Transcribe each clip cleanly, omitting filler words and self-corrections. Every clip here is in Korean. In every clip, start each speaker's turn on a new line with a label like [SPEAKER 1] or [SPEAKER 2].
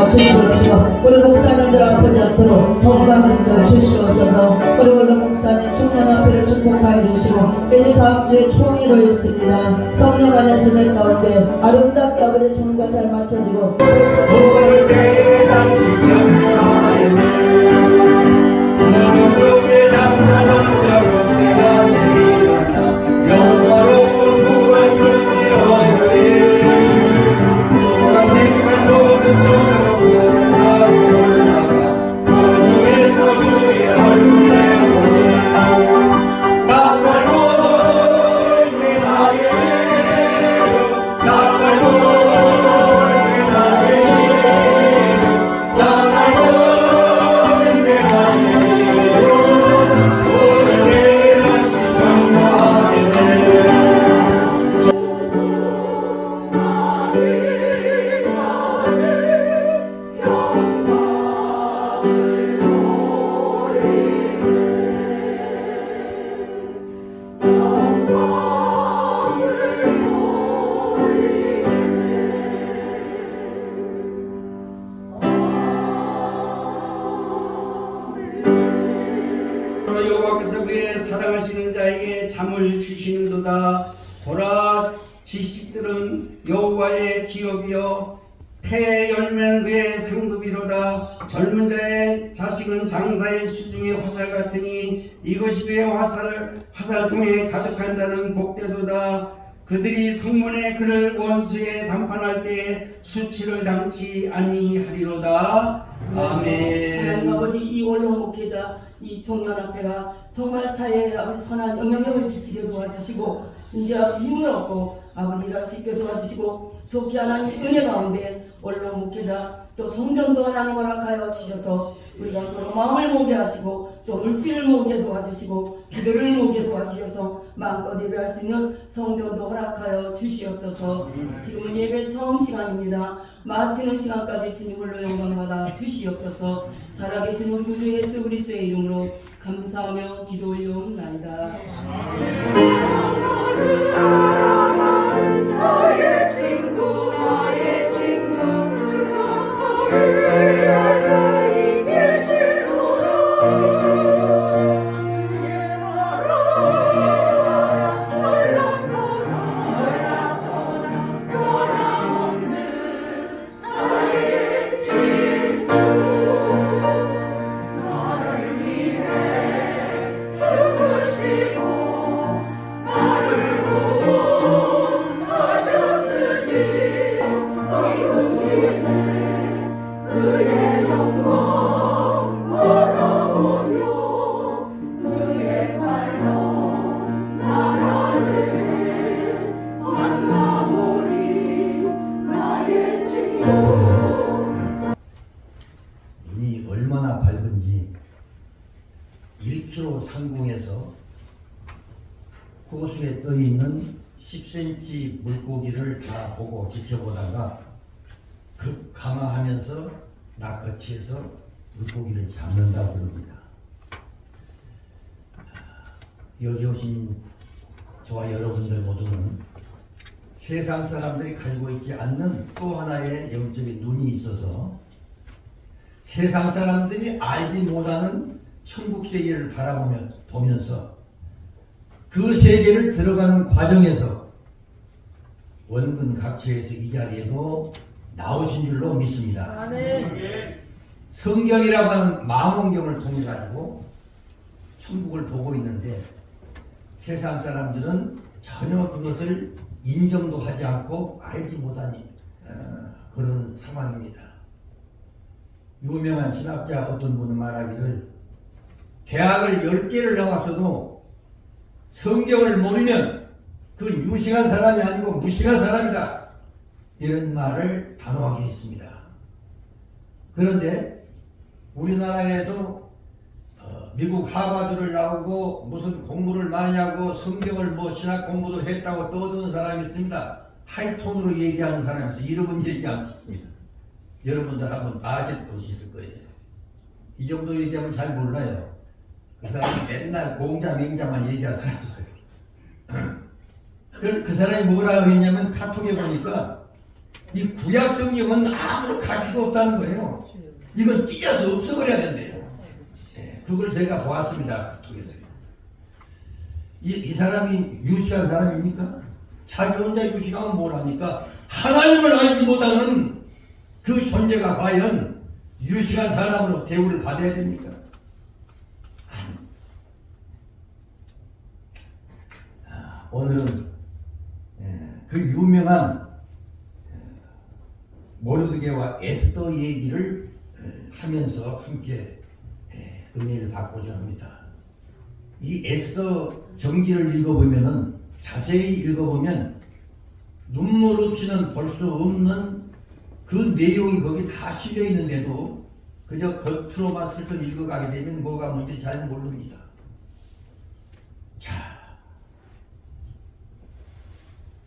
[SPEAKER 1] 주시옵소서. 우리 목사님들 아프지 않도록 건강을 주시옵소서. 우리 원로 목사님 총련 앞에를 축복하여 주시고 내일 다음 주에 총회로 있습니다. 성령 안에서 내 가운데 아름답게 아버지 총회가 잘 맞춰지고
[SPEAKER 2] 여호와께서 그의 사랑하시는 자에게 잠을 주시는도다. 보라, 지식들은 여호와의 기업이요 태에 열면 그의 상급이로다. 젊은 자의 자식은 장사의 수중의 화살 같으니 이것이 그의 화살통에 가득한 자는 복되도다. 그들이 성문에 그를 원수에 담판할 때 수치를 당치 아니하리로다. 아멘.
[SPEAKER 3] 하나님 아버지, 이 원로 목회자 이 총련 앞에가 정말 사회에 아버지 선한 영향력을 끼치게 도와주시고 이제 아버지 힘을 얻고 아버지 일할 수 있게 도와주시고 속히 하나님 은혜 가운데 원로 목회자 또 성전도 하나님 허락하여 주셔서 우리가 서로 마음을 모게 하시고 또 물질을 모게 도와주시고 기도를 모게 도와주셔서 마음껏 예배할 수 있는 성전도 허락하여 주시옵소서. 지금은 예배 처음 시간입니다. 마치는 시간까지 주님으로 영광받아 주시옵소서. 살아계신 우리 구주 예수 그리스도의 이름으로 감사하며 기도 올려옵나이다.
[SPEAKER 4] 나의 친구 나의 친구
[SPEAKER 5] 눈이 얼마나 밝은지 1km 상공에서 호수에 떠있는 10cm 물고기를 다 보고 지켜보다가 급감화하면서 낚아채서 물고기를 잡는다고 그럽니다. 여기 오신 저와 여러분들 모두는 세상 사람들이 가지고 있지 않는 또 하나의 영적인 눈이 있어서 세상 사람들이 알지 못하는 천국 세계를 보면서 그 세계를 들어가는 과정에서 원근 각처에서 이 자리에도 나오신 줄로 믿습니다.
[SPEAKER 3] 아멘.
[SPEAKER 5] 성경이라고 하는 망원경을 통해 가지고 천국을 보고 있는데 세상 사람들은 전혀 그것을 인정도 하지 않고 알지 못하니 그런 상황입니다. 유명한 신학자 어떤 분은 말하기를 대학을 10개를 나왔어도 성경을 모르면 그 유식한 사람이 아니고 무식한 사람이다, 이런 말을 단호하게 했습니다. 그런데 우리나라에도 미국 하버드를 나오고 무슨 공부를 많이 하고 성경을 신학 공부도 했다고 떠드는 사람이 있습니다. 하이톤으로 얘기하는 사람이 있어요. 이름은 얘기 않겠습니다. 여러분들 한번 아실 분 있을 거예요. 이 정도 얘기하면 잘 몰라요. 그 사람이 맨날 공자 맹자만 얘기하는 사람이 있어요. 그 사람이 뭐라고 했냐면 카톡에 보니까 이 구약 성경은 아무런 가치가 없다는 거예요. 이건 찢어서 없애버려야 된대요. 예, 그걸 제가 보았습니다. 그쪽에서. 이 사람이 유식한 사람입니까? 자기 혼자 유식하면 뭘 합니까? 하나님을 알지 못하는 그 존재가 과연 유식한 사람으로 대우를 받아야 됩니까? 아니. 오늘은 그 유명한 모르드게와 에스더 얘기를 하면서 함께 은혜를 받고자 합니다. 이 에스더 정기를 읽어보면은, 자세히 읽어보면 눈물 없이는 볼 수 없는 그 내용이 거기 다 실려 있는데도 그저 겉으로만 슬쩍 읽어가게 되면 뭐가 뭔지 잘 모릅니다. 자,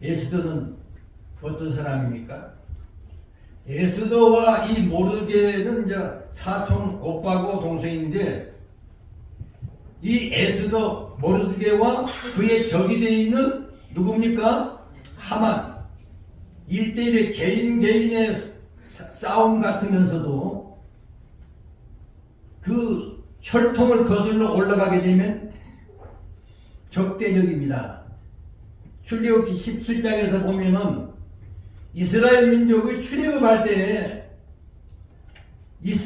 [SPEAKER 5] 에스더는 어떤 사람입니까? 에스더와 이 모르드게는 이제 사촌 오빠고 동생인데, 이 에스더 모르드게와 그의 적이 되어 있는 누굽니까? 하만. 1대1의 개인의 싸움 같으면서도 그 혈통을 거슬러 올라가게 되면 적대적입니다. 출애굽기 17장에서 보면은 이스라엘 민족의 출애굽할 때에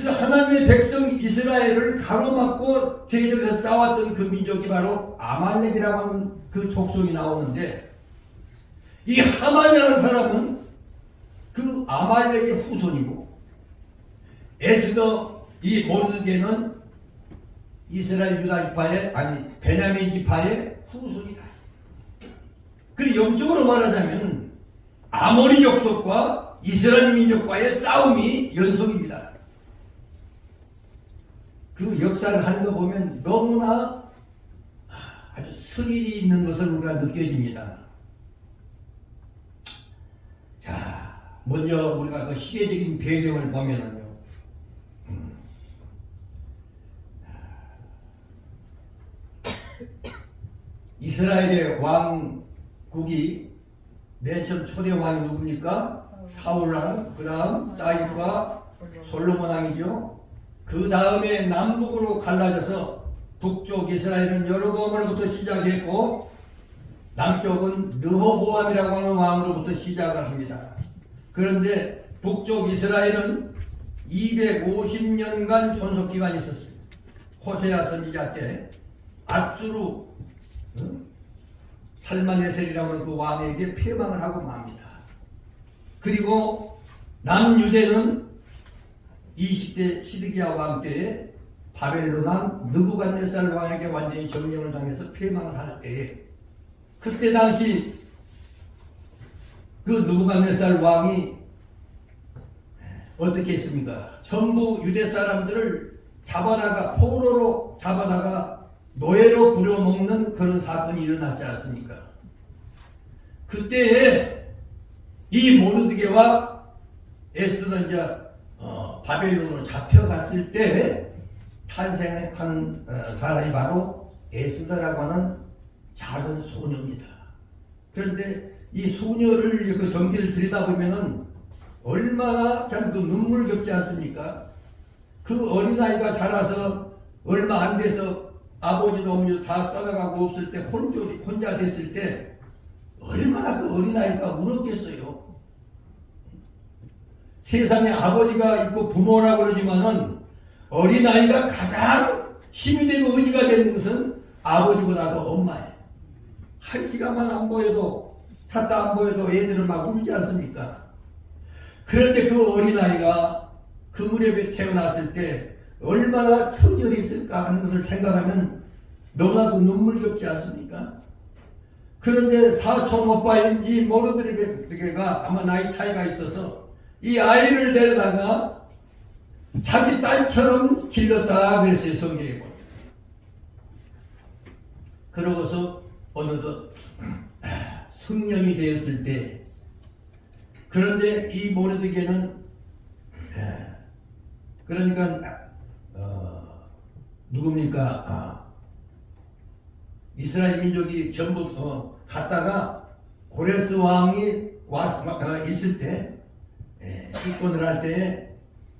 [SPEAKER 5] 하나님의 백성 이스라엘을 가로막고 대적해서 싸웠던 그 민족이 바로 아말렉이라고 하는 그 족속이 나오는데, 이 하만이라는 사람은 그 아말렉의 후손이고, 에스더 이 모르드게는 이스라엘 유다 지파의, 아니 베냐민 지파의 후손이다. 그리고 영적으로 말하자면 아모리 족속과 이스라엘 민족과의 싸움이 연속입니다. 그 역사를 하는 거 보면 너무나 아주 스릴이 있는 것을 우리가 느껴집니다. 자, 먼저 우리가 그 시대적인 배경을 보면은요, 이스라엘의 왕국이 맨 처음 초대 왕이 누굽니까? 사울왕, 그 다음 다윗과 솔로몬 왕이죠. 그 다음에 남북으로 갈라져서 북쪽 이스라엘은 여로보암으로부터 시작했고, 남쪽은 르호보암이라고 하는 왕으로부터 시작을 합니다. 그런데 북쪽 이스라엘은 250년간 존속기간이 있었습니다. 호세아 선지자 때 아수르 살마네셀이라고 하는 그 왕에게 패망을 하고 맙니다. 그리고 남유대는 20대 시드기야 왕 때에 바벨론 왕 느부갓네살 왕에게 완전히 점령을 당해서 패망을 할 때에, 그때 당시 그 느부갓네살 왕이 어떻게 했습니까? 전부 유대 사람들을 잡아다가 포로로 잡아다가 노예로 부려먹는 그런 사건이 일어났지 않습니까? 그때에 이 모르드게와 에스더는 이제 바벨론으로 잡혀갔을 때 탄생한 사람이 바로 에스더라고 하는 작은 소녀입니다. 그런데 이 소녀를 그 전기를 들여다보면은 얼마나 참 그 눈물겹지 않습니까? 그 어린아이가 자라서 얼마 안 돼서 아버지도 어머니도 다 떠나가고 없을 때 혼자 됐을 때 얼마나 그 어린아이가 울었겠어요. 세상에 아버지가 있고 부모라고 그러지만은 어린아이가 가장 힘이 되고 의지가 되는 것은 아버지보다도 엄마예요. 한 시간만 안 보여도, 찾다 안 보여도 애들은 막 울지 않습니까? 그런데 그 어린아이가 그 무렵에 태어났을 때 얼마나 처절히 있을까 하는 것을 생각하면 너무나도 눈물겹지 않습니까? 그런데 사촌 오빠인 이 모르드게가 아마 나이 차이가 있어서 이 아이를 데려다가 자기 딸처럼 길렀다 그랬어요, 성경에 보면. 그러고서 어느덧 성년이 되었을 때, 그런데 이 모르드게는 그러니까 누굽니까? 이스라엘 민족이 전부 갔다가 고레스 왕이 있을 때 집권을 할 때에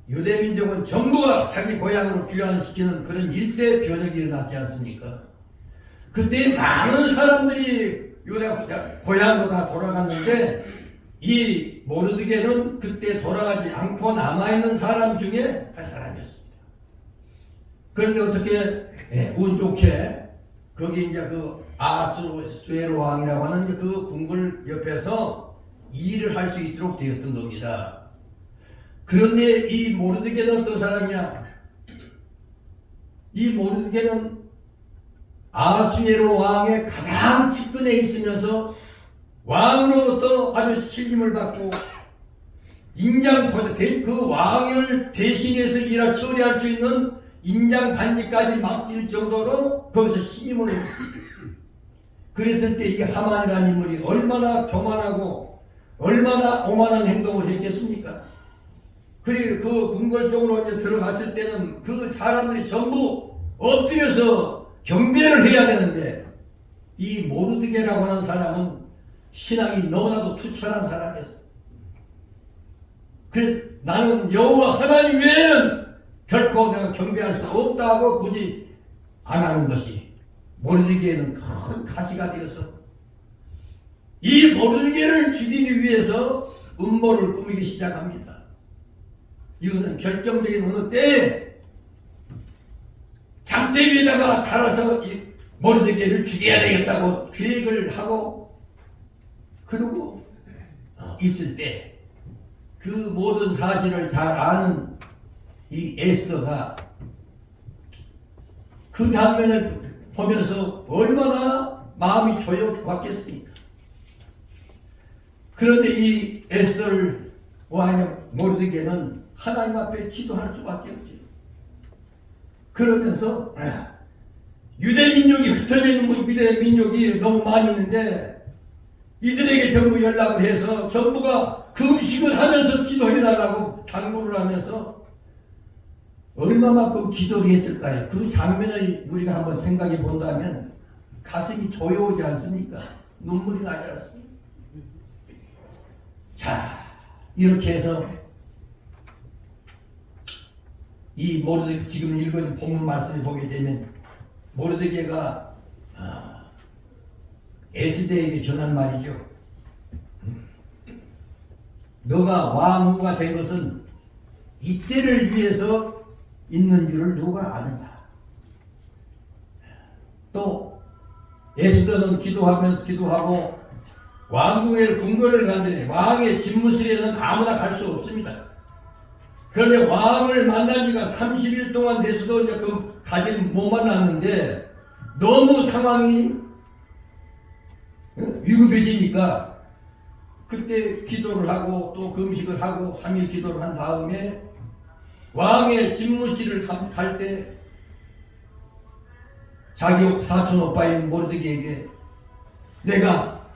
[SPEAKER 5] 유대민족은 전부가 자기 고향으로 귀환시키는 그런 일대 변혁이 일어났지 않습니까? 그때 많은 사람들이 유대 고향으로 다 돌아갔는데 이 모르드게는 그때 돌아가지 않고 남아있는 사람 중에 한 사람이었습니다. 그런데 어떻게 운 좋게 거기 이제 그 아하수에로 왕이라고 하는 그 궁궐 옆에서 일을 할 수 있도록 되었던 겁니다. 그런데 이 모르드게는 어떤 사람이야? 이 모르드게는 아하수에로 왕의 가장 측근에 있으면서 왕으로부터 아주 신임을 받고 인장토대 그 왕을 대신해서 처리할 수 있는 인장 반지까지 맡길 정도로 거기서 신임을 했습니다. 그랬을 때 이 하만이라는 인물이 얼마나 교만하고 얼마나 오만한 행동을 했겠습니까? 그리고 그 궁궐 쪽으로 이제 들어갔을 때는 그 사람들이 전부 엎드려서 경배를 해야 되는데 이 모르드게라고 하는 사람은 신앙이 너무나도 투철한 사람이었어. 그래서 나는 여호와 하나님 외에는 결코 내가 경배할 수 없다고 굳이 안 하는 것이 모르드게는 큰 가시가 되어서 이 모르드게를 죽이기 위해서 음모를 꾸미기 시작합니다. 이것은 결정적인 어느 때에 장대 위에다가 달아서 이 모르드게를 죽여야 되겠다고 계획을 하고 그러고 있을 때 그 모든 사실을 잘 아는 이 에스더가 그 장면을 보면서 얼마나 마음이 조여왔겠습니까? 그런데 이 에스더를 모르드게는 하나님 앞에 기도할 수밖에 없죠. 그러면서 유대 민족이 흩어져 있는 유대 민족이 너무 많이 있는데 이들에게 전부 연락을 해서 전부가 금식을 하면서 기도해달라고 당부를 하면서 얼마만큼 기도를 했을까요? 그 장면을 우리가 한번 생각해 본다면 가슴이 조여오지 않습니까? 눈물이 나지 않습니까? 자, 이렇게 해서 이 모르드게 지금 읽은 본문 말씀을 보게 되면 모르드게가 에스더에게 전한 말이죠. 너가 왕후가 된 것은 이때를 위해서 있는 줄을 누가 아느냐. 또 에스더는 기도하고 왕궁의 궁궐을 갔는데 왕의 집무실에는 아무나 갈 수 없습니다. 그런데 왕을 만난 지가 30일 동안 돼서도 이제 그 가지를 못 만났는데 너무 상황이 위급해지니까 그때 기도를 하고 또 금식을 하고 3일 기도를 한 다음에 왕의 집무실을 갈 때 자기 사촌 오빠인 모르드게에게 내가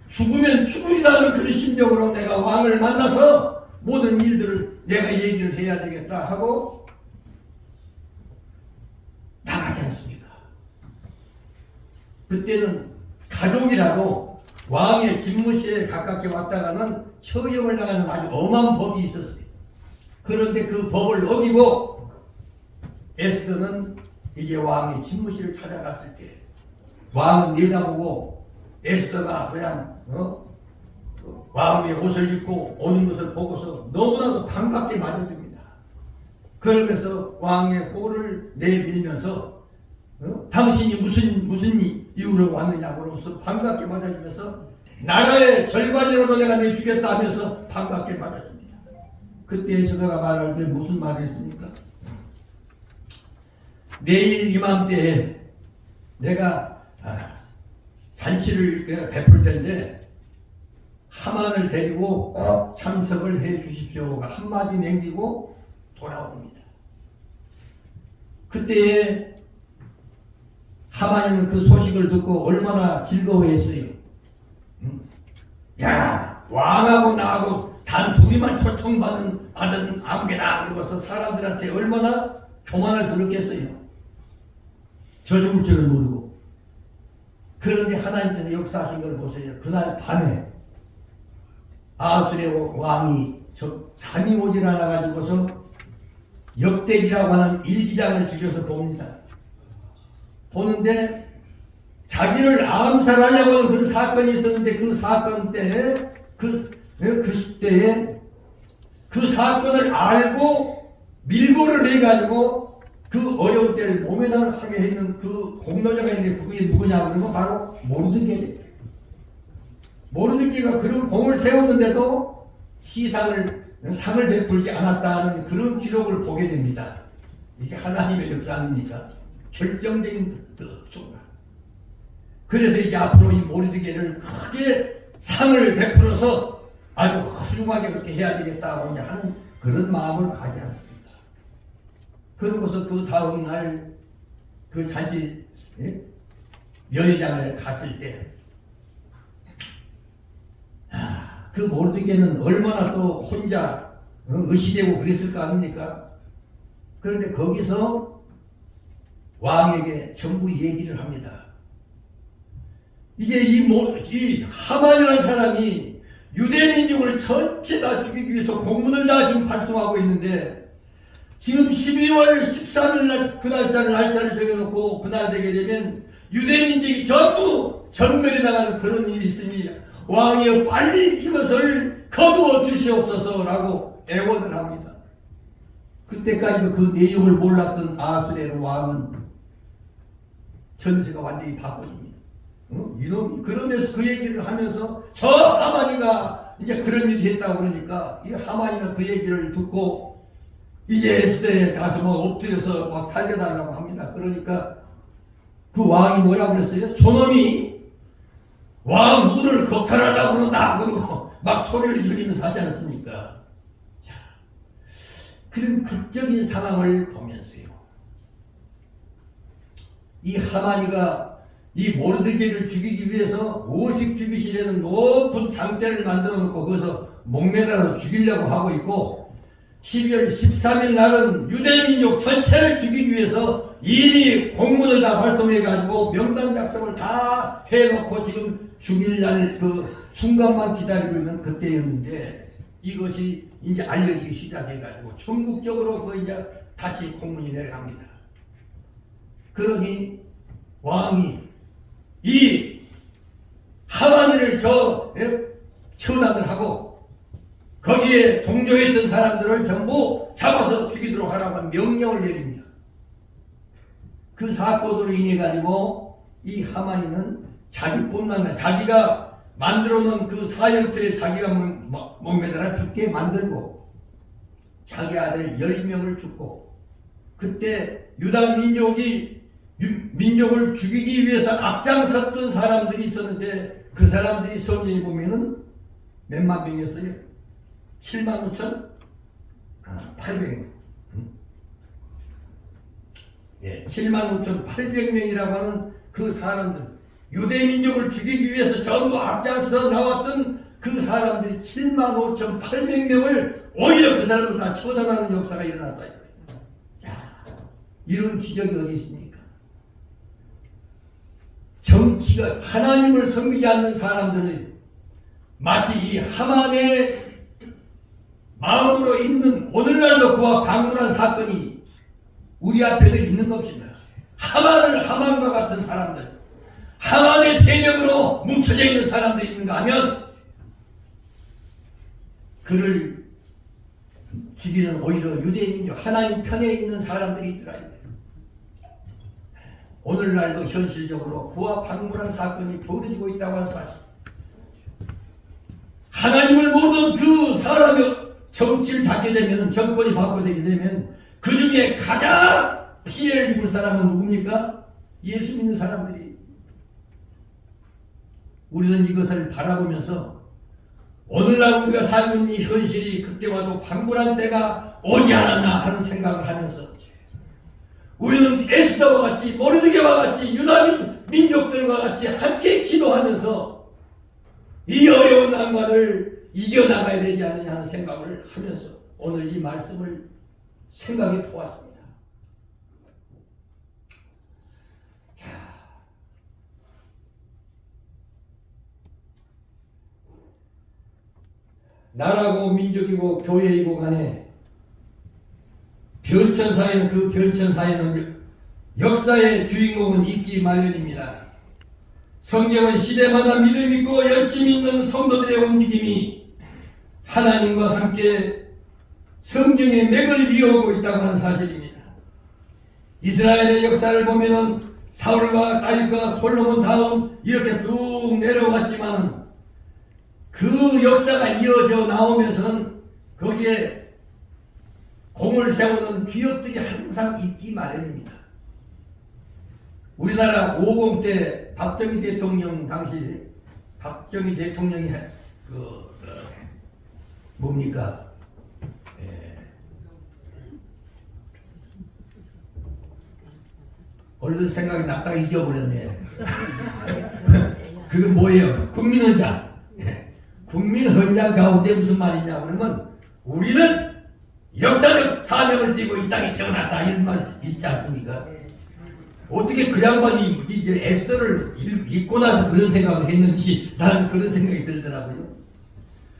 [SPEAKER 5] 죽으면 죽으리라는 그런 심정으로 내가 왕을 만나서 모든 일들을 내가 얘기를 해야 되겠다 하고 나가지 않습니까? 그때는 가족이라고 왕의 집무실에 가깝게 왔다가는 처형을 당하는 아주 엄한 법이 있었어요. 그런데 그 법을 어기고 에스더는 이제 왕의 집무실을 찾아갔을 때 왕은 내다보고 에스더가 그냥 왕의 옷을 입고 오는 것을 보고서 너무나도 반갑게 맞아줍니다. 그러면서 왕의 호를 내밀면서 당신이 무슨 이유로 왔느냐고 그러면서 반갑게 맞아주면서 나라의 절반이라도 내가 내주겠다 하면서 반갑게 맞아줍니다. 그때 에스더가 말할 때 무슨 말을 했습니까? 내일 이맘때에 내가 잔치를 베풀 텐데 하만을 데리고 참석을 해 주십시오. 한마디 남기고 돌아옵니다. 그때에 하만이는 그 소식을 듣고 얼마나 즐거워했어요. 야, 왕하고 나하고 단 둘이만 초청받은 암개다 그러고서 사람들한테 얼마나 교만을 부렸겠어요. 저 죽을 줄을 모르고. 그런데 하나님께서 역사하신 걸 보세요. 그날 밤에 아수르의 왕이 잠이 오질 않아 가지고서 역대기라고 하는 일기장을 죽여서 봅니다. 보는데 자기를 암살하려고 하는 그 사건이 있었는데 그 사건 때에 그 시대에 그 사건을 알고 밀고를 해가지고 그 어려운 때를 모면하게 했는 그 공로자가 있는데 그게 누구냐 그러면 바로 모르드게예요. 모르드게가 그런 공을 세웠는데도 상을 베풀지 않았다는 그런 기록을 보게 됩니다. 이게 하나님의 역사 아닙니까? 결정적인 순간. 그래서 이제 앞으로 이 모르드게를 크게 상을 베풀어서 아주 훌륭하게 그렇게 해야 되겠다고 이제 하는 그런 마음을 가지 않습니다. 그러고서 그 다음 날 그 잔치 연회장을 갔을 때 그 모르드게는 얼마나 또 혼자 의시되고 그랬을 거 아닙니까? 그런데 거기서 왕에게 전부 얘기를 합니다. 이제 이 하만이라는 사람이 유대민족을 전체 다 죽이기 위해서 공문을 다 지금 발송하고 있는데 지금 12월 13일 날 그 날짜를 정해놓고 그날 되게 되면 유대민족이 전부 전멸이 당하는 그런 일이 있으니 왕이여 빨리 이것을 거두어 주시옵소서라고 애원을 합니다. 그때까지도 그 내용을 몰랐던 아수르의 왕은 전세가 완전히 바꿔집니다. 이놈이 그러면서 그 얘기를 하면서 저 하만이가 이제 그런 일이 했다고 그러니까 이 하만이가 그 얘기를 듣고 이제 에스더에 가서 뭐 엎드려서 막 살려달라고 합니다. 그러니까 그 왕이 뭐라고 그랬어요? 저놈이 왕 우를 걱탈하려고 그런다 그러고 막 소리를 지르면서 하지 않습니까? 그런 극적인 상황을 보면서요, 이 하만이가 이 모르드게를 죽이기 위해서 50규빗이 되는 높은 장대를 만들어 놓고 거기서 목매달아서 죽이려고 하고 있고 12월 13일 날은 유대민족 전체를 죽이기 위해서 이미 공문을 다 발송해 가지고 명단 작성을 다 해놓고 지금 죽일 날 그 순간만 기다리고 있는 그때였는데 이것이 이제 알려지기 시작해 가지고 전국적으로 그 이제 다시 공문이 내려갑니다. 그러니 왕이 이 하만이를 처단을 하고 거기에 동조했던 사람들을 전부 잡아서 죽이도록 하라고 하는 명령을 내립니다. 그 사건으로 인해 가지고 이 하만이는 자기뿐만 아니라 자기가 만들어 놓은 그 사형틀에 자기가 목매달아 죽게 만들고 자기 아들 10명을 죽고 그때 유다 민족을 죽이기 위해서 앞장섰던 사람들이 있었는데 그 사람들이 성경에 보면은 몇만 명이었어요? 75,800명. 75,800명이라고 하는 그 사람들, 유대민족을 죽이기 위해서 전부 앞장서 나왔던 그 사람들이 75,800명을 오히려 그 사람을 다 처단하는 역사가 일어났다. 야, 이런 기적이 어디 있습니까? 정치가 하나님을 섬기지 않는 사람들은 마치 이 하만의 마음으로 있는 오늘날도 그와 방문한 사건이 우리 앞에도 있는 것입니다. 하만과 같은 사람들, 하만의 세력으로 뭉쳐져 있는 사람들이 있는가 하면 그를 죽이는 오히려 유대인이요 하나님 편에 있는 사람들이 있더라. 오늘날도 현실적으로 그와 방문한 사건이 벌어지고 있다고 하는 사실. 하나님을 모르는 그 사람이 정치를 잡게 되면, 정권이 바뀌게 되면 그 중에 가장 피해를 입을 사람은 누굽니까? 예수 믿는 사람들이. 우리는 이것을 바라보면서 오늘날 우리가 살고 있는 이 현실이 그때와도 방문한 때가 오지 않았나 하는 생각을 하면서 우리는 에스더와 같이 모르드게와 같이 유다 민족들과 같이 함께 기도하면서 이 어려운 난관을 이겨나가야 되지 않느냐 하는 생각을 하면서 오늘 이 말씀을 생각해 보았습니다. 나라고 민족이고 교회이고 간에 변천사에는 그 변천사에는 역사의 주인공은 있기 마련입니다. 성경은 시대마다 믿음 있고 열심히 있는 성도들의 움직임이 하나님과 함께 성경의 맥을 이어오고 있다고 하는 사실입니다. 이스라엘의 역사를 보면은 사울과 다윗과 솔로몬 다음 이렇게 쭉 내려왔지만 그 역사가 이어져 나오면서는 거기에 공을 세우는 기업들이 항상 있기 마련입니다. 우리나라 50 때 박정희 대통령 당시 박정희 대통령이 뭡니까? 얼른 생각이 났다가 잊어버렸네. 그건 뭐예요? 국민헌장. 국민헌장 가운데 무슨 말이냐 그러면 우리는 역사적 사명을 띠고 이 땅에 태어났다 이런 말 있지 않습니까? 어떻게 그 양반이 이제 에스더를 읽고 나서 그런 생각을 했는지 나는 그런 생각이 들더라고요.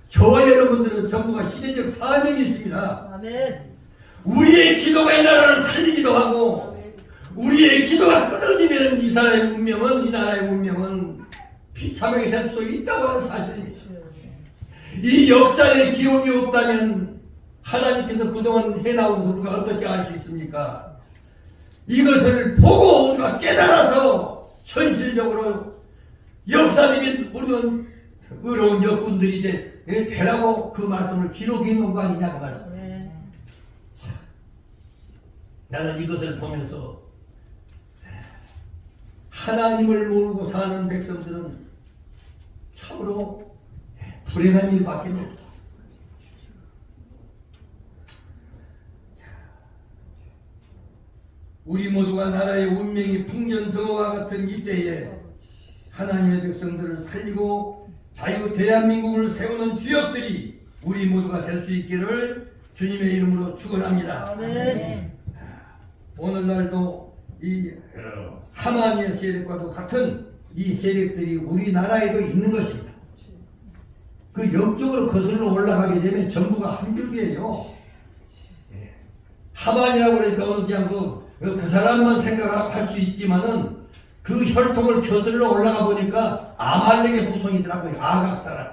[SPEAKER 5] 저와 여러분들은 전부가 시대적 사명이 있습니다.
[SPEAKER 4] 아멘.
[SPEAKER 5] 우리의 기도가 이 나라를 살리기도 하고 우리의 기도가 끊어지면 이 나라의 운명은 비참하게 될 수 있다고 하는 사실입니다. 이 역사에 기록이 없다면 하나님께서 그동안 해나온 것을 우리가 어떻게 알 수 있습니까? 이것을 보고 우리가 깨달아서 현실적으로 역사적인 우리는 의로운 역군들이 되라고 그 말씀을 기록해 놓은 거 아니냐 그 말씀. 나는 이것을 보면서 하나님을 모르고 사는 백성들은 참으로 불행한 일밖에 없다. 우리 모두가 나라의 운명이 풍년등화와 같은 이때에 하나님의 백성들을 살리고 자유 대한민국을 세우는 주역들이 우리 모두가 될 수 있기를 주님의 이름으로 축원합니다.
[SPEAKER 4] 아멘.
[SPEAKER 5] 오늘날도 이 하마니의 세력과도 같은 이 세력들이 우리나라에도 있는 것입니다. 그 영적으로 거슬러 올라가게 되면 전부가 한 줄기예요. 하만이라고 그러니까 어느 정도 그 사람만 생각할 수 있지만은 그 혈통을 거슬러 올라가 보니까 아말렉의 후손이더라고요. 아각 사람.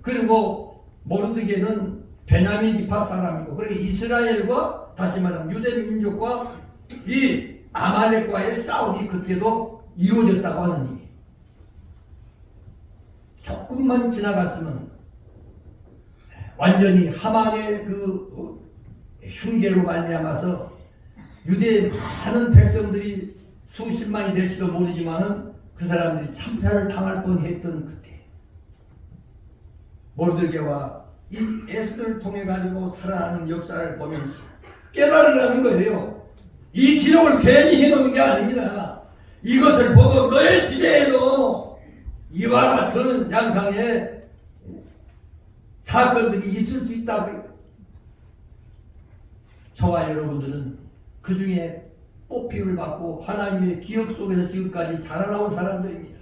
[SPEAKER 5] 그리고 모르드게는 베냐민 지파 사람이고, 그리고 이스라엘과 다시 말하면 유대 민족과 이 아말렉과의 싸움이 그때도 이루어졌다고 하는 얘기예요. 조금만 지나갔으면 완전히 하만의 그 흉계로 말미암아서 유대의 많은 백성들이 수십만이 될지도 모르지만은 그 사람들이 참사를 당할 뻔했던 그때 모르드게와 이 에스더를 통해 가지고 살아가는 역사를 보면서 깨달으라는 거예요. 이 기록을 괜히 해놓은 게 아닙니다. 이것을 보고 너의 시대에도 이와 같은 양상의 사건들이 있을 수 있다고요. 저와 여러분들은 그 중에 뽑힘을 받고 하나님의 기억 속에서 지금까지 자라나온 사람들입니다.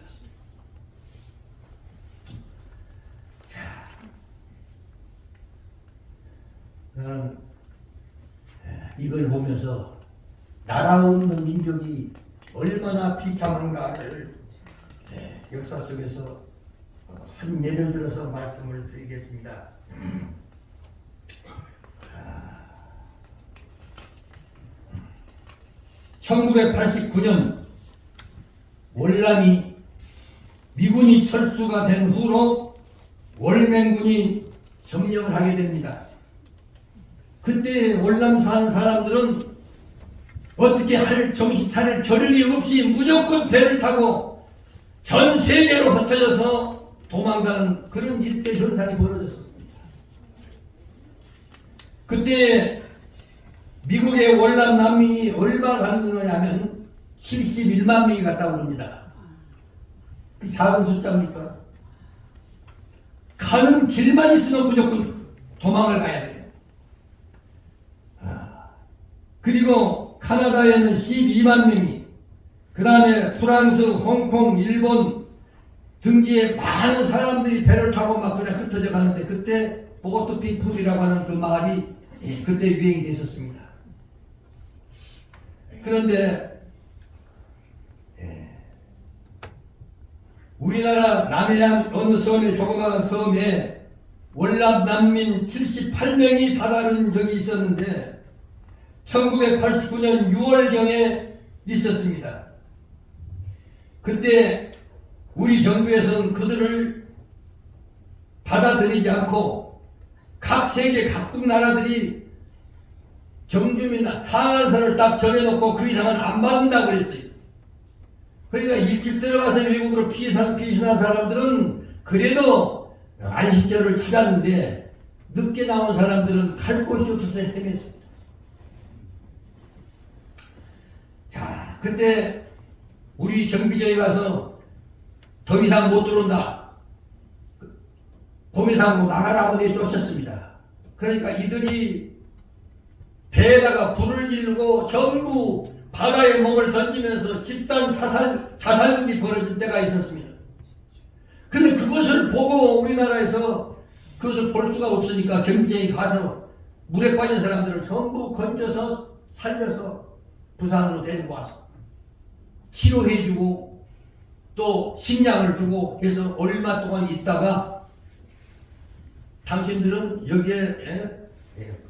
[SPEAKER 5] 나는 이걸 보면서 나라 없는 민족이 얼마나 비참한가를 역사 속에서 한 예를 들어서 말씀을 드리겠습니다. 1989년 월남이 미군이 철수가 된 후로 월맹군이 점령을 하게 됩니다. 그때 월남 사는 사람들은 어떻게 할 정신 차릴 겨를이 없이 무조건 배를 타고 전 세계로 흩어져서 도망가는 그런 일대 현상이 벌어졌습니다. 그때 미국의 월남 난민이 얼마 가느냐면 71만 명이 갔다 옵니다. 그 작은 숫자입니까? 가는 길만 있으면 무조건 도망을 가야 돼요. 그리고 카나다에는 12만 명이, 그 다음에 프랑스, 홍콩, 일본, 등지에 많은 사람들이 배를 타고 막 그냥 흩어져 가는데 그때 보트 피플이라고 하는 그 말이 그때 유행이 됐었습니다. 그런데 우리나라 남해안 어느 섬의 조그마한 섬에 월남 난민 78명이 다다른 적이 있었는데 1989년 6월경에 있었습니다. 그때 우리 정부에서는 그들을 받아들이지 않고 각 세계 각국 나라들이 정주민 상한선을 딱 정해놓고 그 이상은 안 받는다고 그랬어요. 그러니까 일찍 들어가서 외국으로 피신한 사람들은 그래도 안식처를 찾았는데 늦게 나온 사람들은 갈 곳이 없어서 헤맸습니다. 자, 그때 우리 경비정에 가서 더 이상 못 들어온다. 공해상으로 나가라고 내쫓았습니다. 그러니까 이들이 배에다가 불을 지르고 전부 바다에 몸을 던지면서 집단 자살극이 벌어진 때가 있었습니다. 그런데 그것을 보고 우리나라에서 그것을 볼 수가 없으니까 경비정이 가서 물에 빠진 사람들을 전부 건져서 살려서 부산으로 데리고 와서 치료해주고 또 식량을 주고 해서 얼마 동안 있다가 당신들은 여기에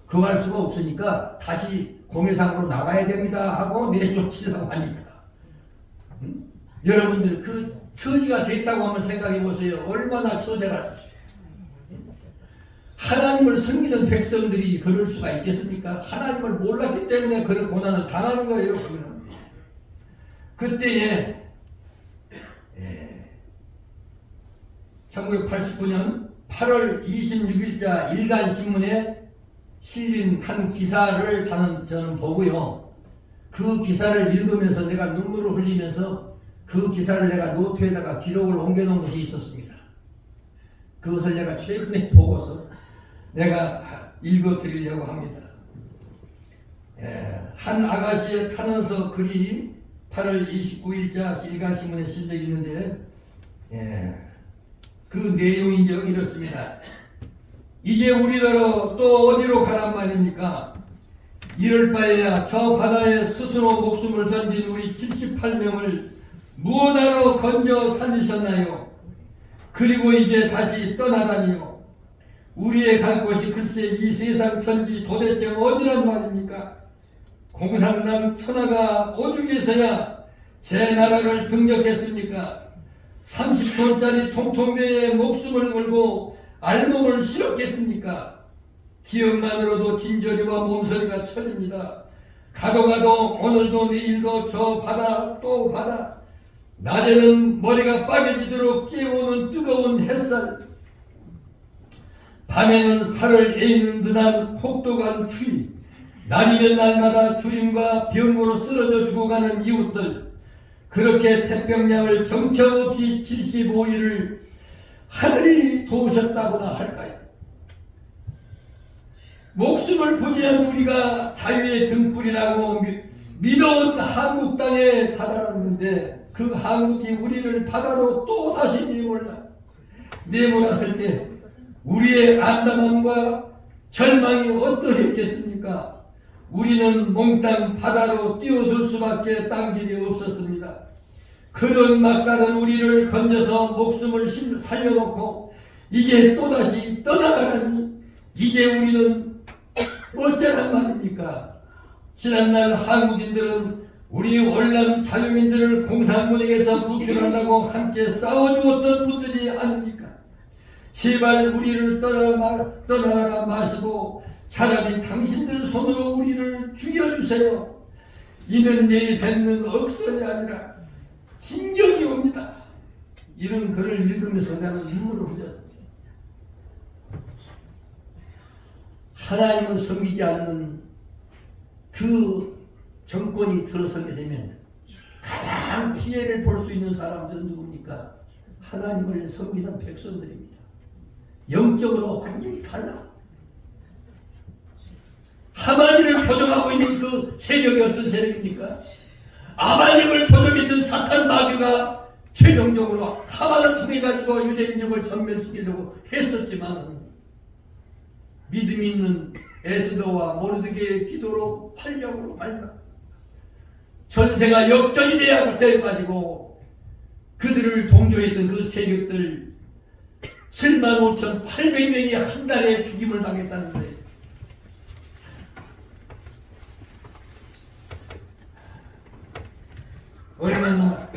[SPEAKER 5] 거할 수가 없으니까 다시 공해상으로 나가야 됩니다 하고 내쫓으려고 하니까 여러분들 그 처지가 됐다고 한번 생각해 보세요. 얼마나 처세가 하나님을 섬기는 백성들이 그럴 수가 있겠습니까? 하나님을 몰랐기 때문에 그런 고난을 당하는 거예요. 그러면 그때에 1989년 8월 26일자 일간신문에 실린 한 기사를 저는 보고요. 그 기사를 읽으면서 내가 눈물을 흘리면서 그 기사를 내가 노트에다가 기록을 옮겨놓은 것이 있었습니다. 그것을 내가 최근에 보고서 내가 읽어드리려고 합니다. 한 아가씨의 탄원서 글이 8월 29일자 일간신문에 실려 있는데 그 내용이 이렇습니다. 이제 우리더러 또 어디로 가란 말입니까? 이럴 바에야 저 바다에 스스로 목숨을 던진 우리 78명을 무엇하러 건져 살리셨나요? 그리고 이제 다시 떠나다니요. 우리의 갈 곳이 글쎄 이 세상 천지 도대체 어디란 말입니까? 공산당 천하가 오죽에서야 제 나라를 등력했습니까? 30톤짜리 통통배에 목숨을 걸고 알몸을 실었겠습니까? 기억만으로도 진저리와 몸서리가 쳐집니다. 가도 오늘도 내일도 저 바다 또 바다. 낮에는 머리가 빠개지도록 깨우는 뜨거운 햇살, 밤에는 살을 에이는 듯한 혹독한 추위, 날이면 날마다 주림과 병으로 쓰러져 죽어가는 이웃들, 그렇게 태평양을 정처 없이 75일을 하늘이 도우셨다고나 할까요? 목숨을 부지한 우리가 자유의 등불이라고 믿어온 한국 땅에 다다랐는데 그 한국이 우리를 바다로 또 다시 내몰았을 때 우리의 안담함과 절망이 어떠했겠습니까? 우리는 몽땅 바다로 뛰어들 수밖에 딴 길이 없었습니다. 그런 막다른 우리를 건져서 목숨을 살려놓고 이제 또다시 떠나가라니 이제 우리는 어쩌란 말입니까? 지난날 한국인들은 우리 월남 자유민들을 공산군에게서 구출한다고 함께 싸워주었던 분들이 아닙니까? 제발 우리를 떠나가라 마시고 차라리 당신들 손으로 우리를 죽여주세요. 이는 내일 뱉는 억설이 아니라 진정이 옵니다. 이런 글을 읽으면서 나는 눈물을 흘렸습니다. 하나님을 섬기지 않는 그 정권이 들어서게 되면 가장 피해를 볼 수 있는 사람들은 누굽니까? 하나님을 섬기는 백성들입니다. 영적으로 완전히 달라. 하나님을 표정하고 있는 그 세력이 어떤 세력입니까? 아말렉을 표적했던 사탄 마귀가 최종적으로 하만을 통해 가지고 유대민족을 전멸시키려고 했었지만 믿음 있는 에스더와 모르드게의 기도로 활력으로 말라 전세가 역전이 돼가지고 그들을 동조했던 그 세력들 75,800명이 한 달에 죽임을 당했다는 거예요. 얼마나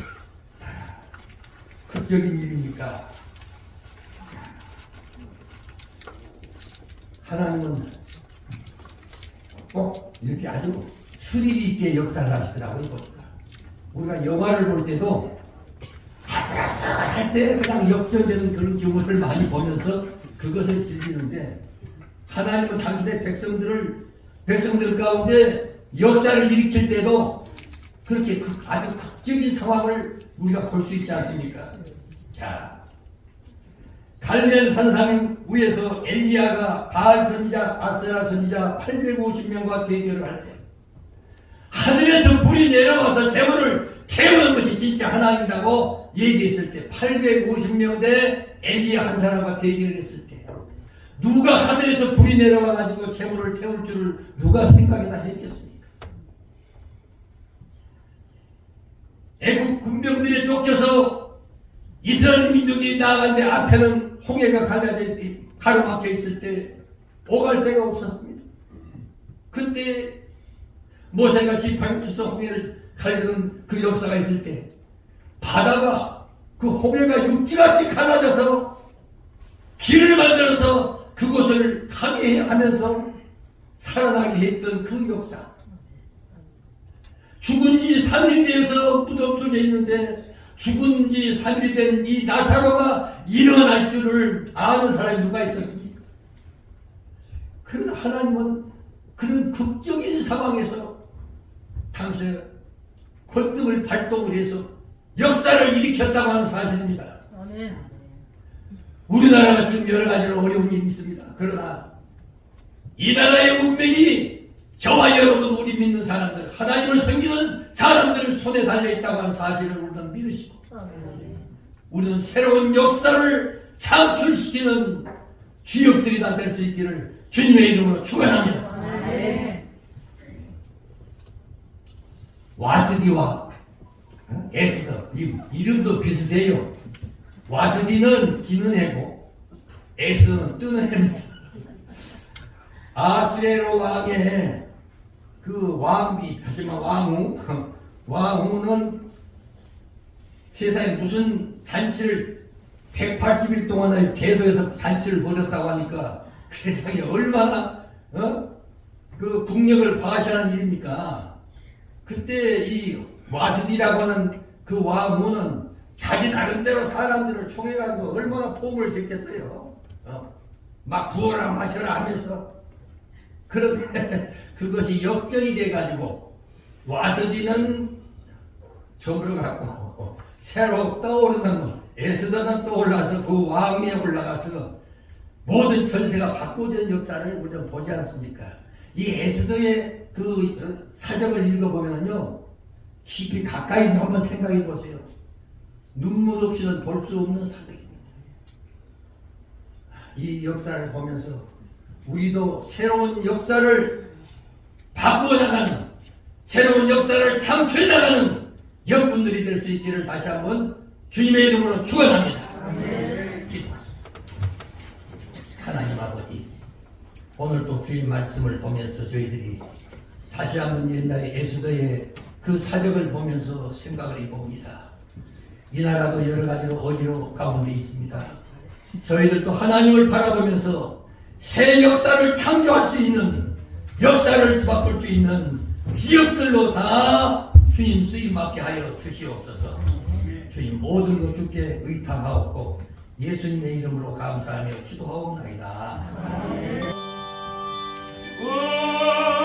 [SPEAKER 5] 극적인 일입니까? 하나님은 이렇게 아주 스릴 있게 역사를 하시더라고요. 보니까 우리가 영화를 볼 때도 아슬아슬할 때 그냥 역전되는 그런 경우를 많이 보면서 그것을 즐기는데 하나님은 당신의 백성들 가운데 역사를 일으킬 때도 그렇게 아주 극적인 상황을 우리가 볼 수 있지 않습니까? 자, 갈멜 산상 위에서 엘리야가 바알 선지자, 아세라 선지자 850명과 대결을 할 때 하늘에서 불이 내려와서 재물을 태우는 것이 진짜 하나님이라고 얘기했을 때 850명 대 엘리야 한 사람과 대결을 했을 때 누가 하늘에서 불이 내려와 가지고 재물을 태울 줄을 누가 생각이나 했겠습니까? 애국 군병들이 쫓겨서 이스라엘 민족이 나아갔는데 앞에는 홍해가 가로막혀 있을 때 오갈 데가 없었습니다. 그때 모세가 지팡이 쳐서 홍해를 가르는 그 역사가 있을 때 바다가 그 홍해가 육지같이 갈라져서 길을 만들어서 그곳을 가게 하면서 살아나게 했던 그 역사. 죽은 지 3일이 되어서 무덤 속에 있는데 죽은 지 3일이 된 이 나사로가 일어날 줄을 아는 사람이 누가 있었습니까? 그런 하나님은 그런 극적인 상황에서 당시에 권능을 발동을 해서 역사를 일으켰다고 하는 사실입니다. 우리나라가 지금 여러 가지로 어려운 일이 있습니다. 그러나 이 나라의 운명이 저와 여러분 우리 믿는 사람들 하나님을 섬기는 사람들을 손에 달려있다고 하는 사실을 우리는 믿으시고 우리는 새로운 역사를 창출시키는 주역들이 다 될 수 있기를 주님의 이름으로 축원합니다. 와스디와 에스더 이름도 비슷해요. 와스디는 지는 해고 에스더는 뜨는 해입니다. 아수에로 왕의 그 왕비 하지만 왕후는 세상에 무슨 잔치를 180일 동안을 계속해서 잔치를 벌였다고 하니까 그 세상에 얼마나 그 국력을 과시하는 일입니까? 그때 이 와스디라고 하는 그 왕후는 자기 나름대로 사람들을 총해가지고 얼마나 폭을 줬겠어요. 막 부어라 마셔라 하면서 그런데 그것이 역전이 돼가지고 와스디는 저물어갖고 새로 떠오르는 에스더는 떠올라서 그 왕위에 올라가서 모든 전세가 바꿔진 역사를 우리가 보지 않습니까? 이 에스더의 그 사정을 읽어보면요 깊이 가까이서 한번 생각해 보세요. 눈물 없이는 볼 수 없는 사정입니다. 이 역사를 보면서 우리도 새로운 역사를 바꾸어 나가는 새로운 역사를 창출해 나가는 영분들이 될 수 있기를 다시 한번 주님의 이름으로 축원합니다. 기도하십니다. 하나님 아버지, 오늘 또 주님 말씀을 보면서 저희들이 다시 한번 옛날에 에스더의 그 사적을 보면서 생각을 해봅니다. 이 나라도 여러 가지로 어려움 가운데 있습니다. 저희들도 하나님을 바라보면서 새 역사를 창조할 수 있는 역사를 바꿀 수 있는 기업들로 다 주님 쓰임받게 하여 주시옵소서. 주님 모든 것 주께 의탁하옵고 예수님의 이름으로 감사하며 기도하옵나이다.
[SPEAKER 4] 원합니다.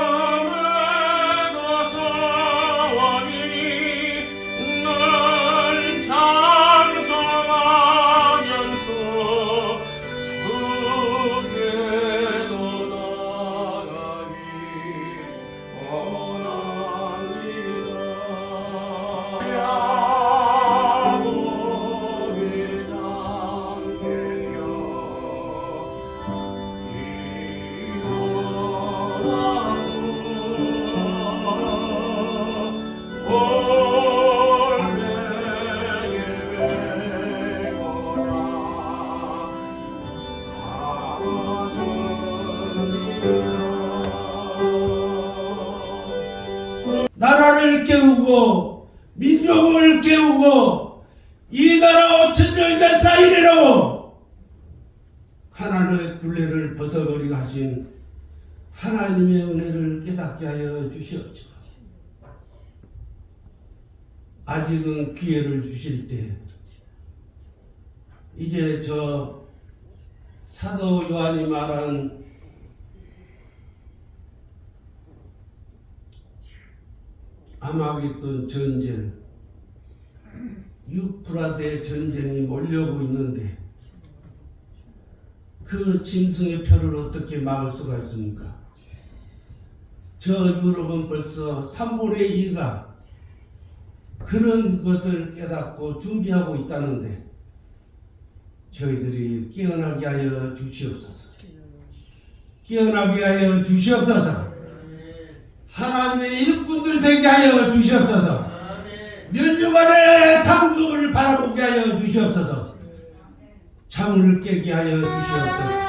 [SPEAKER 6] 나라를 깨우고 민족을 깨우고 이 나라 5천년 사이래로 하나님의 굴레를 벗어버리게 하신 하나님의 은혜를 깨닫게 하여 주시옵소서. 아직은 기회를 주실 때 이제 저 사도 요한이 말한 아마겟돈 전쟁, 유프라데 전쟁이 몰려오고 있는데 그 짐승의 표를 어떻게 막을 수가 있습니까? 저 유럽은 벌써 3분의 2가 그런 것을 깨닫고 준비하고 있다는데 저희들이 깨어나게 하여 주시옵소서. 깨어나게 하여 주시옵소서. 하나님의 일꾼들 되게 하여 주시옵소서. 면류관의 상급을 바라보게 하여 주시옵소서. 잠을 깨게 하여 주시옵소서.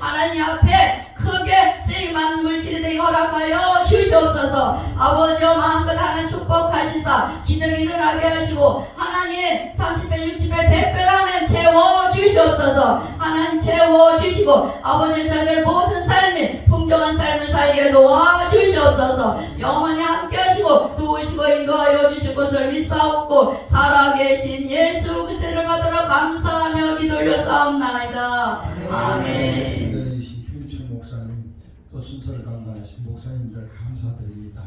[SPEAKER 7] 하나님 앞에 크게 쓰임하는 물질이 되게 허락하여 주시옵소서. 아버지여 마음껏 하나님 축복하시사 기적이 일어나게 하시고 하나님 30배 60배 100배로 하나님 채워 주시옵소서. 하나님 채워 주시고 아버지 저희들 모든 삶이 풍성한 삶을 살게 도와 주시옵소서. 영원히 함께 하시고 도우시고 인도하여 주실 것을 믿사옵고 살아계신 예수 그리스도를 받들어 감사하며 기도 올려싸움나이다. 아멘.
[SPEAKER 8] 신김철 목사님 또 순서를 담당하신 목사님들 감사드립니다.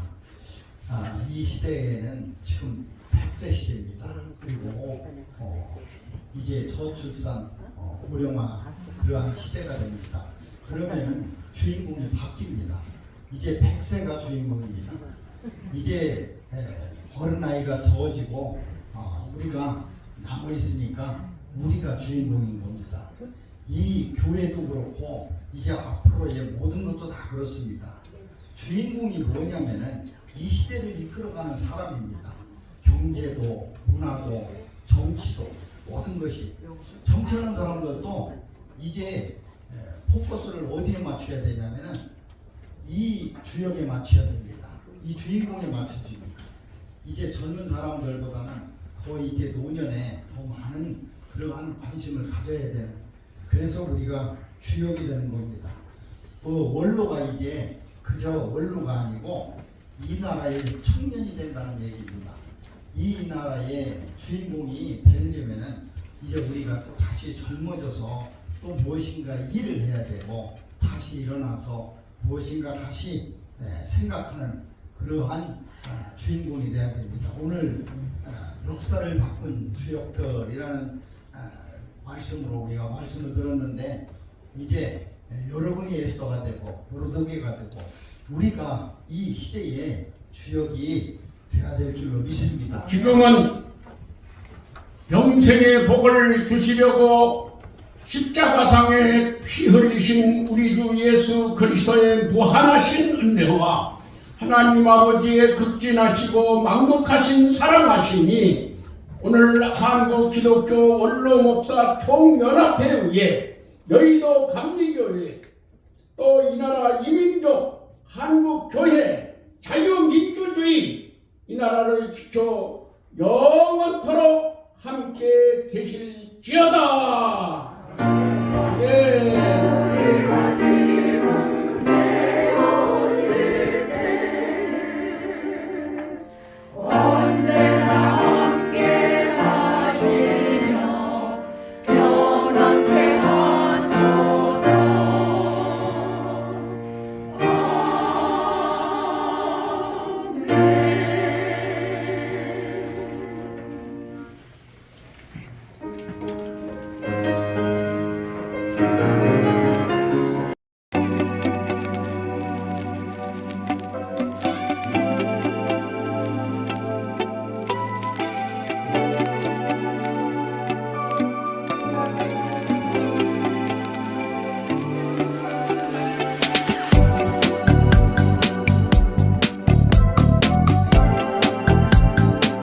[SPEAKER 8] 이 시대에는 지금 100세 시대입니다. 그리고 이제 저출산 고령화 그러한 시대가 됩니다. 그러면 주인공이 바뀝니다. 이제 100세가 주인공입니다. 이제 어른 나이가 적어지고 우리가 남아 있으니까 우리가 주인공인 겁니다. 이 교회도 그렇고 이제 앞으로의 모든 것도 다 그렇습니다. 주인공이 뭐냐면은 이 시대를 이끌어가는 사람입니다. 경제도 문화도 정치도 모든 것이 정치하는 사람들도 이제 포커스를 어디에 맞춰야 되냐면은 이 주역에 맞춰야 됩니다. 이 주인공에 맞춰집니다. 이제 젊은 사람들보다는 더 이제 노년에 더 많은 그러한 관심을 가져야 되는, 그래서 우리가 주역이 되는 겁니다. 원로가 이제 그저 원로가 아니고 이 나라의 청년이 된다는 얘기입니다. 이 나라의 주인공이 되려면은 이제 우리가 또 다시 젊어져서 또 무엇인가 일을 해야 되고 다시 일어나서 무엇인가 다시 생각하는 그러한 주인공이 돼야 됩니다. 오늘 역사를 바꾼 주역들이라는 말씀으로 우리가 말씀을 들었는데 이제 여러분이 에스더가 되고 모르드게가 되고 우리가 이 시대의 주역이 돼야 될 줄로 믿습니다.
[SPEAKER 6] 지금은 영생의 복을 주시려고 십자가상에 피 흘리신 우리 주 예수 그리스도의 무한하신 은혜와 하나님 아버지의 극진하시고 막목하신 사랑하심이 오늘 한국 기독교 원로 목사 총연합회 의회 여의도 감리교회 또 이 나라 이민족 한국교회 자유민주주의 이 나라를 지켜 영원토록 함께 계실지어다.